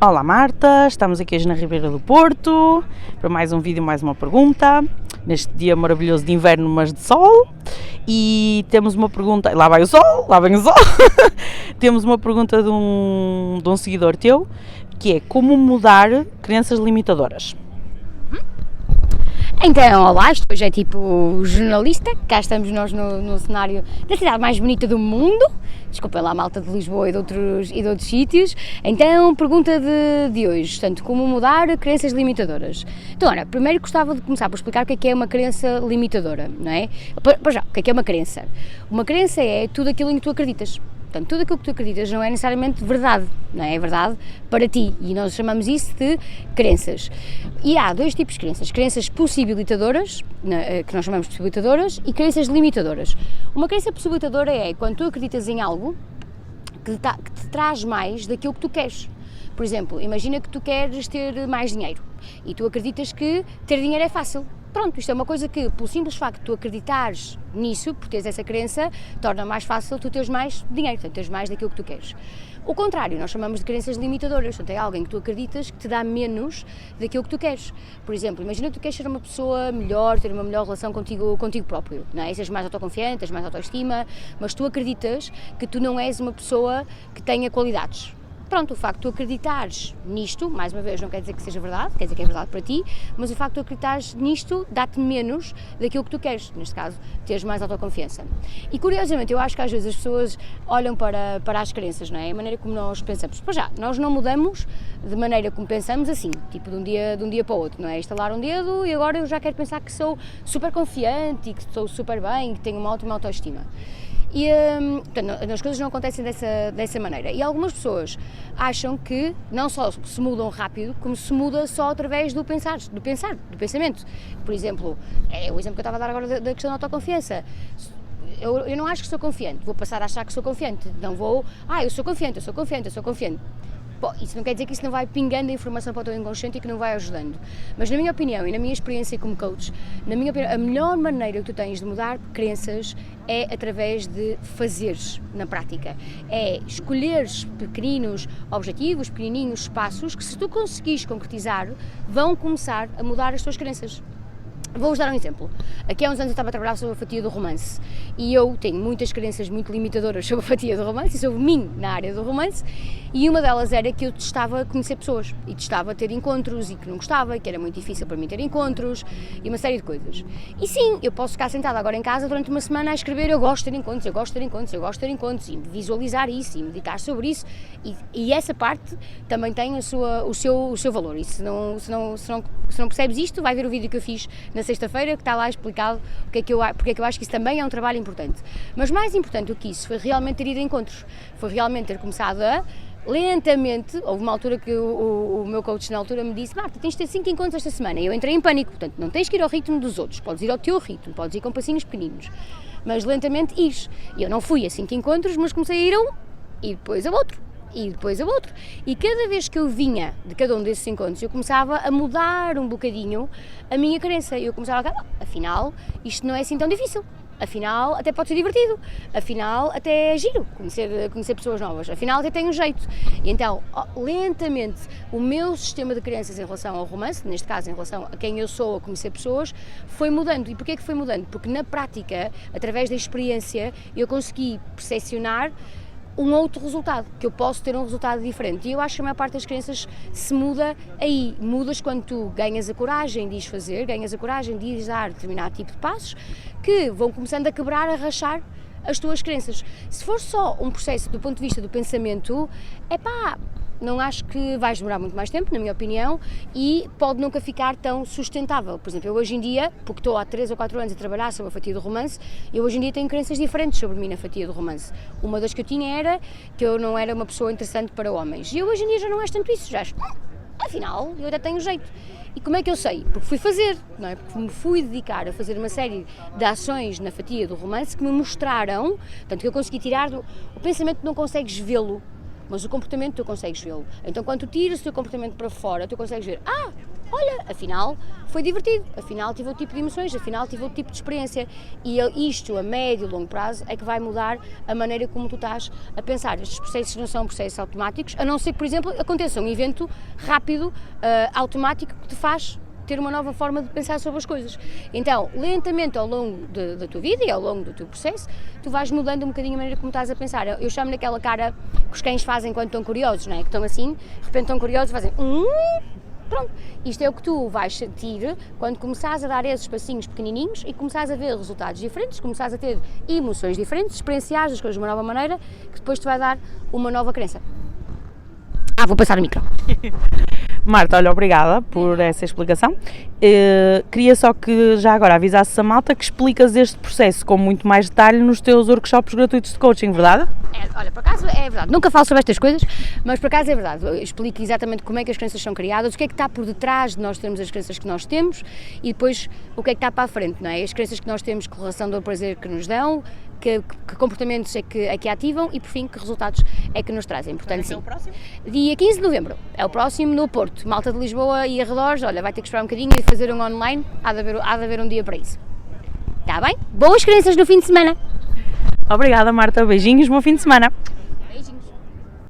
Olá Marta, estamos aqui hoje na Ribeira do Porto para mais um vídeo, mais uma pergunta, neste dia maravilhoso de inverno mas de sol, e temos uma pergunta, lá vai o sol, temos uma pergunta de um seguidor teu, que é como mudar crenças limitadoras. Então, olá, isto hoje é tipo jornalista, cá estamos nós no cenário da cidade mais bonita do mundo, desculpem lá a malta de Lisboa e de outros sítios. Então, pergunta de hoje, portanto, como mudar crenças limitadoras. Então, ora, primeiro gostava de começar por explicar o que é uma crença limitadora, não é? Para já, o que é uma crença? Uma crença é tudo aquilo em que tu acreditas. Portanto, tudo aquilo que tu acreditas não é necessariamente verdade, não é? É verdade para ti, e nós chamamos isso de crenças. E há dois tipos de crenças: crenças possibilitadoras, que nós chamamos de possibilitadoras, e crenças limitadoras. Uma crença possibilitadora é quando tu acreditas em algo que te traz mais daquilo que tu queres. Por exemplo, imagina que tu queres ter mais dinheiro e tu acreditas que ter dinheiro é fácil. Pronto, isto é uma coisa que, pelo simples facto de tu acreditares nisso, por teres essa crença, torna mais fácil tu teres mais dinheiro, portanto, teres mais daquilo que tu queres. O contrário, nós chamamos de crenças limitadoras, portanto, é alguém que tu acreditas que te dá menos daquilo que tu queres. Por exemplo, imagina que tu queres ser uma pessoa melhor, ter uma melhor relação contigo próprio, não é? Seres mais autoconfiante, tens mais autoestima, mas tu acreditas que tu não és uma pessoa que tenha qualidades. Pronto, o facto de tu acreditares nisto, mais uma vez, não quer dizer que seja verdade, quer dizer que é verdade para ti, mas o facto de tu acreditares nisto dá-te menos daquilo que tu queres, neste caso, teres mais autoconfiança. E curiosamente, eu acho que às vezes as pessoas olham para as crenças, não é? A maneira como nós pensamos. Pois já, nós não mudamos de maneira como pensamos assim, tipo de um dia para o outro, não é? Estalar um dedo e agora eu já quero pensar que sou super confiante e que estou super bem, que tenho uma ótima autoestima. E, portanto, as coisas não acontecem dessa maneira. E algumas pessoas acham que não só se mudam rápido, como se muda só através do pensamento. Por exemplo, é o exemplo que eu estava a dar agora da questão da autoconfiança. Eu não acho que sou confiante, vou passar a achar que sou confiante. Não vou, eu sou confiante. Bom, isso não quer dizer que isso não vai pingando a informação para o teu inconsciente e que não vai ajudando. Mas na minha opinião e na minha experiência como coach, a melhor maneira que tu tens de mudar crenças é através de fazeres na prática. É escolheres pequeninos objetivos, pequenininhos passos que, se tu conseguires concretizar, vão começar a mudar as tuas crenças. Vou-vos dar um exemplo. Aqui há uns anos eu estava a trabalhar sobre a fatia do romance e eu tenho muitas crenças muito limitadoras sobre a fatia do romance e sobre mim na área do romance, e uma delas era que eu testava conhecer pessoas e testava ter encontros e que não gostava, e que era muito difícil para mim ter encontros e uma série de coisas. E sim, eu posso ficar sentada agora em casa durante uma semana a escrever eu gosto de ter encontros e visualizar isso e meditar sobre isso, e essa parte também tem o seu valor. E se não percebes isto, vai ver o vídeo que eu fiz na sexta-feira, que está lá explicado porque é que eu acho que isso também é um trabalho importante. Mas mais importante do que isso foi realmente ter ido a encontros, foi realmente ter começado a lentamente. Houve uma altura que o meu coach na altura me disse: Marta, tens de ter 5 encontros esta semana, e eu entrei em pânico. Portanto, não tens que ir ao ritmo dos outros, podes ir ao teu ritmo, podes ir com passinhos pequeninos, mas lentamente ires. E eu não fui a 5 encontros, mas comecei a ir a um, e depois a outro, e cada vez que eu vinha de cada um desses encontros, eu começava a mudar um bocadinho a minha crença. Eu começava a afinal, isto não é assim tão difícil, afinal até pode ser divertido, afinal até é giro conhecer pessoas novas, afinal até tem um jeito. E então, lentamente, o meu sistema de crenças em relação ao romance, neste caso em relação a quem eu sou, a conhecer pessoas, foi mudando. E porquê que foi mudando? Porque na prática, através da experiência, eu consegui percepcionar um outro resultado, que eu posso ter um resultado diferente. E eu acho que a maior parte das crenças se muda aí. Mudas quando tu ganhas a coragem de ir fazer, ganhas a coragem de ir dar determinado tipo de passos que vão começando a quebrar, a rachar as tuas crenças. Se for só um processo do ponto de vista do pensamento, não acho que vais demorar muito mais tempo, na minha opinião, e pode nunca ficar tão sustentável. Por exemplo, eu hoje em dia, porque estou há 3 ou 4 anos a trabalhar sobre a fatia do romance, eu hoje em dia tenho crenças diferentes sobre mim na fatia do romance. Uma das que eu tinha era que eu não era uma pessoa interessante para homens, e eu hoje em dia já não és tanto isso, já acho, afinal, eu até tenho jeito. E como é que eu sei? Porque fui fazer, não é? Porque me fui dedicar a fazer uma série de ações na fatia do romance que me mostraram, tanto que eu consegui tirar o pensamento, não consegues vê-lo, mas o comportamento tu consegues vê-lo. Então quando tu tiras o teu comportamento para fora, tu consegues ver, olha, afinal foi divertido, afinal tive outro tipo de emoções, afinal tive outro tipo de experiência. E isto, a médio e longo prazo, é que vai mudar a maneira como tu estás a pensar. Estes processos não são processos automáticos, a não ser que, por exemplo, aconteça um evento rápido, automático, que te faz ter uma nova forma de pensar sobre as coisas. Então, lentamente ao longo da tua vida e ao longo do teu processo, tu vais mudando um bocadinho a maneira como estás a pensar. Eu chamo naquela cara que os cães fazem quando estão curiosos, não é? Que estão assim, de repente estão curiosos e fazem pronto. Isto é o que tu vais sentir quando começares a dar esses passinhos pequenininhos e começares a ver resultados diferentes, começares a ter emoções diferentes, experienciar as coisas de uma nova maneira, que depois te vai dar uma nova crença. Vou passar o micro. Marta, olha, obrigada por essa explicação. Queria só que já agora avisasses a malta que explicas este processo com muito mais detalhe nos teus workshops gratuitos de coaching, verdade? Olha, por acaso é verdade, nunca falo sobre estas coisas, mas por acaso é verdade, eu explico exatamente como é que as crenças são criadas, o que é que está por detrás de nós termos as crenças que nós temos e depois o que é que está para a frente, não é? As crenças que nós temos com relação ao prazer que nos dão, que comportamentos é que ativam e por fim que resultados é que nos trazem. Portanto, sim. É o próximo? Dia 15 de novembro, é o próximo no Porto, malta de Lisboa e arredores, olha, vai ter que esperar um bocadinho e fazer um online, há de haver um dia para isso. Está bem? Boas crenças no fim de semana! Obrigada, Marta, beijinhos, bom fim de semana!